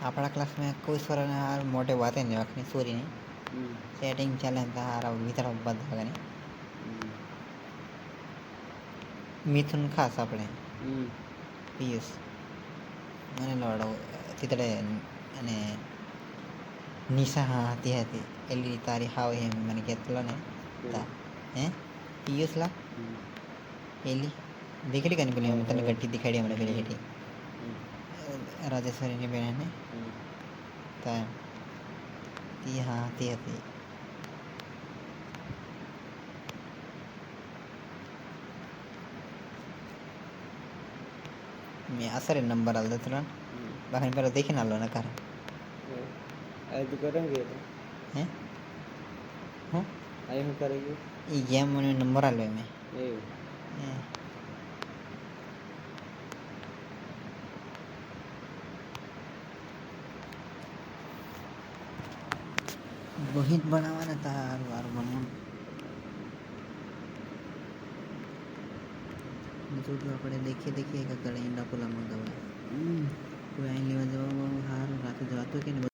આપણા ક્લાસમાં કોઈ સર મોટે વાત નહીં રાખની સોરીની સેટિંગ ચાલે તારા વિતર બધા મિથુન ખાસ આપણે પિયુષ મને લોડો तिकडे અને નિશા હા હતી એલી તારી હાવ એમ મને घेतलं नाही હે પિયુષલા એલી દેખેલી કાની પેલી તને ગટ્ટી દેખાડી હમણાં પેલી હેઠી રાજેશ્વરીની બેનને તા તી હા તી હતી मी असं रे नंबर आला तुला बाकी परत देखील आलो ना कारण आज करेंगे हैं हो आई हम करेंगे ये गेम में नंबर आलो मैं બહી જ બનાવવાના તાર વાર બનાવવાનું બીજું તો આપણે દેખીએ કે કડે ઈંડા પુલા મંગાવવા કોઈ અહીં લેવા જવા સારું રાતે જવાતું કે ને